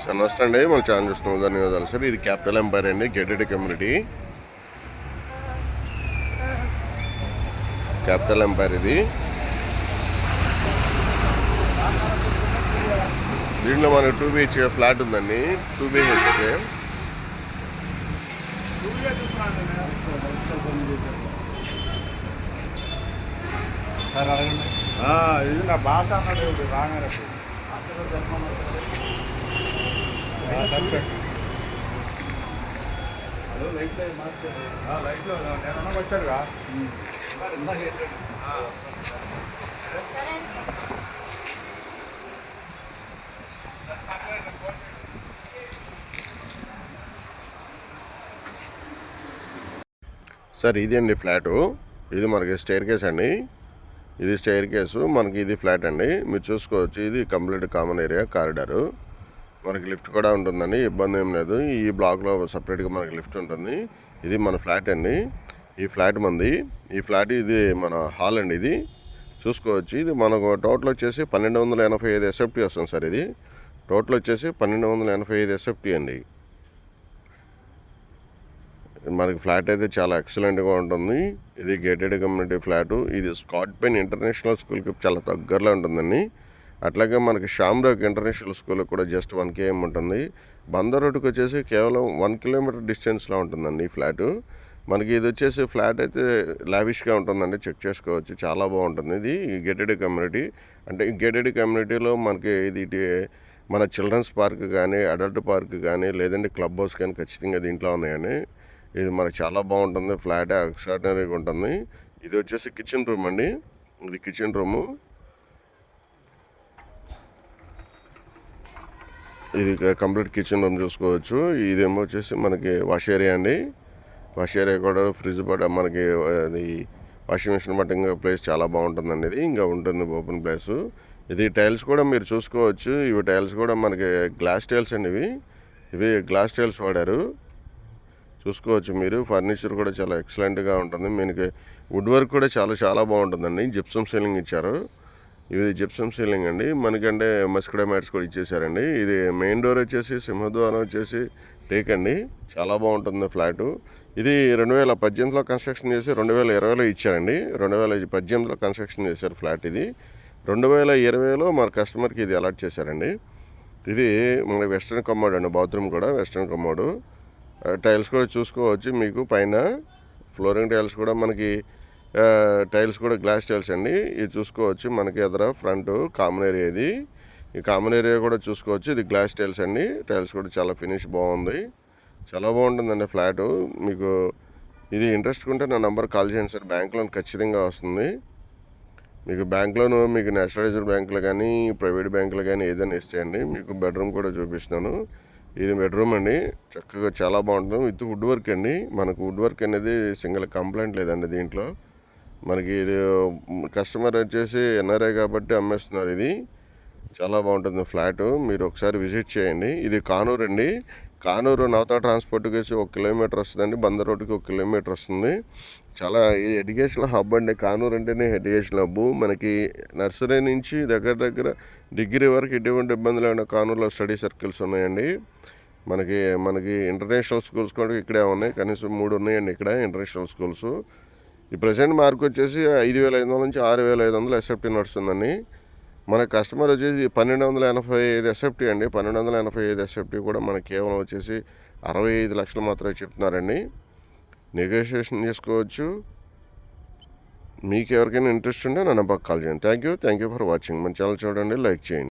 Sir నమస్తే అండి, మన ఛానల్ చూస్తున్నాం. ధన్యవాదాలు సార్. ఇది క్యాపిటల్ ఎంపైర్ అండి, గేటెడ్ కమ్యూనిటీ. క్యాపిటల్ ఎంపైర్ ఇది. దీంట్లో మనకు 2 BHK ఫ్లాట్ ఉందండి. 2 BHK. ఇది నా బాధ అన్నాడు రాగానే లైట్లో నేను వచ్చాడుగా. సార్ ఇది అండి ఫ్లాటు. ఇది మనకి స్టైర్ కేస్ అండి. ఇది స్టైర్ కేసు, మనకి ఇది ఫ్లాట్ అండి. మీరు చూసుకోవచ్చు, ఇది కంప్లీట్ కామన్ ఏరియా, కారిడారు. మనకి లిఫ్ట్ కూడా ఉంటుందండి, ఇబ్బంది ఏం లేదు. ఈ బ్లాక్లో సపరేట్గా మనకి లిఫ్ట్ ఉంటుంది. ఇది మన ఫ్లాట్ అండి. ఈ ఫ్లాట్ మంది. ఈ ఫ్లాట్ ఇది మన హాల్ అండి. ఇది చూసుకోవచ్చు. ఇది మనకు టోటల్ వచ్చేసి 1285 SFT వస్తుంది సార్. ఇది టోటల్ వచ్చేసి 1285 SFT అండి. మనకి ఫ్లాట్ అయితే చాలా ఎక్సలెంట్గా ఉంటుంది. ఇది గేటెడ్ కమ్యూనిటీ ఫ్లాటు. ఇది స్కాట్ పెన్ ఇంటర్నేషనల్ స్కూల్కి చాలా దగ్గరలో ఉంటుందండి. అట్లాగే మనకి షామ్రాక్ ఇంటర్నేషనల్ స్కూల్ కూడా జస్ట్ 1 km ఉంటుంది. బందర్ రోడ్డుకి వచ్చేసి కేవలం 1 kilometer డిస్టెన్స్లో ఉంటుందండి ఈ ఫ్లాటు. మనకి ఇది వచ్చేసి ఫ్లాట్ అయితే లావిష్గా ఉంటుందండి, చెక్ చేసుకోవచ్చు. చాలా బాగుంటుంది. ఇది గేటెడ్ కమ్యూనిటీ. అంటే ఈ గేటెడ్ కమ్యూనిటీలో మనకి ఇది మన చిల్డ్రన్స్ పార్క్ కానీ, అడల్ట్ పార్క్ కానీ, లేదంటే క్లబ్ హౌస్ కానీ ఖచ్చితంగా దీంట్లో ఉన్నాయండి. ఇది మనకు చాలా బాగుంటుంది. ఫ్లాట్ ఎక్స్ట్రాడినరీగా ఉంటుంది. ఇది వచ్చేసి కిచెన్ రూమ్ అండి. ఇది కిచెన్ రూము. ఇది కంప్లీట్ కిచెన్ రూమ్ చూసుకోవచ్చు. ఇదేమో వచ్చేసి మనకి వాష్ ఏరియా అండి. వాష్ ఏరియా కూడా ఫ్రిడ్జ్ పట్ట మనకి అది వాషింగ్ మిషన్ బట్టి ఇంకా ప్లేస్ చాలా బాగుంటుందండి. ఇది ఇంకా ఉంటుంది ఓపెన్ ప్లేసు. ఇది టైల్స్ కూడా మీరు చూసుకోవచ్చు. ఇవి టైల్స్ కూడా మనకి గ్లాస్ టైల్స్ అండి. ఇవి గ్లాస్ టైల్స్ వాడారు, చూసుకోవచ్చు మీరు. ఫర్నిచర్ కూడా చాలా ఎక్సలెంట్గా ఉంటుంది. మనకి వుడ్ వర్క్ కూడా చాలా బాగుంటుందండి. జిప్సమ్ సీలింగ్ ఇచ్చారు. ఇది జిప్సమ్ సీలింగ్ అండి. మనకంటే మస్కిటో మ్యాట్స్ కూడా ఇచ్చేసారండి. ఇది మెయిన్ డోర్ వచ్చేసి సింహద్వారం వచ్చేసి టేక్ అండి. చాలా బాగుంటుంది ఫ్లాటు. ఇది 2018లో కన్స్ట్రక్షన్ చేసి 2020లో ఇచ్చారండి. 2018లో కన్స్ట్రక్షన్ చేశారు ఫ్లాట్. ఇది 2020లో మన కస్టమర్కి ఇది అలాట్ చేశారండి. ఇది మన వెస్ట్రన్ కమోడ్ అండి. బాత్రూమ్ కూడా వెస్ట్రన్ కమోడు. టైల్స్ కూడా చూసుకోవచ్చు. మీకు పైన ఫ్లోరింగ్ టైల్స్ కూడా మనకి టైల్స్ కూడా గ్లాస్ టైల్స్ అండి. ఇది చూసుకోవచ్చు. మనకి ఎదుర ఫ్రంట్ కామన్ ఏరియా. ఇది ఈ కామన్ ఏరియా కూడా చూసుకోవచ్చు. ఇది గ్లాస్ టైల్స్ అండి. టైల్స్ కూడా చాలా ఫినిష్ బాగుంది. చాలా బాగుంటుందండి ఫ్లాటు. మీకు ఇది ఇంట్రెస్ట్ ఉంటే నా నెంబర్ కాల్ చేయండి సార్. బ్యాంక్ లోన్ ఖచ్చితంగా వస్తుంది. మీకు బ్యాంక్ లోన్ మీకు నేషనలైజ్డ్ బ్యాంకులు కానీ, ప్రైవేట్ బ్యాంకులు కానీ ఏదైనా ఇస్తాయండి. మీకు బెడ్రూమ్ కూడా చూపిస్తున్నాను. ఇది బెడ్రూమ్ అండి. చక్కగా చాలా బాగుంటుంది. విత్ వుడ్ వర్క్ అండి. మనకు వుడ్ వర్క్ అనేది సింగిల్ కంప్లైంట్ లేదండి దీంట్లో. మనకి ఇది కస్టమర్ వచ్చేసి ఎన్ఆర్ఐ కాబట్టి అమ్మేస్తున్నారు. ఇది చాలా బాగుంటుంది ఫ్లాటు. మీరు ఒకసారి విజిట్ చేయండి. ఇది కానూరు అండి. కానూరు నవతా ట్రాన్స్పోర్ట్కి వచ్చి 1 kilometer వస్తుందండి. బందర్ రోడ్డుకి 1 kilometer వస్తుంది. చాలా ఎడ్యుకేషనల్ హబ్ అండి. కానూరు అంటేనే ఎడ్యుకేషనల్ హబ్. మనకి నర్సరీ నుంచి దగ్గర డిగ్రీ వరకు ఎటువంటి ఇబ్బంది లేకుండా కానూరులో స్టడీ సర్కిల్స్ ఉన్నాయండి. మనకి ఇంటర్నేషనల్ స్కూల్స్ కూడా ఇక్కడే ఉన్నాయి. కనీసం 3 ఉన్నాయండి ఇక్కడ ఇంటర్నేషనల్ స్కూల్స్. ఈ ప్రజెంట్ మార్క్ వచ్చేసి 5,500 నుంచి 6,500 SFT నడుస్తుందండి. మన కస్టమర్ వచ్చేసి 1285 SFT అండి. 1285 SFT కూడా మనకి కేవలం వచ్చేసి 65 లక్షలు మాత్రమే చెప్తున్నారండి. నెగోషియేషన్ చేసుకోవచ్చు. మీకు ఎవరికైనా ఇంట్రెస్ట్ ఉంటే నా నెంబర్కి కాల్ చేయండి. Thank you for watching. మన ఛానల్ చూడండి, లైక్ చేయండి.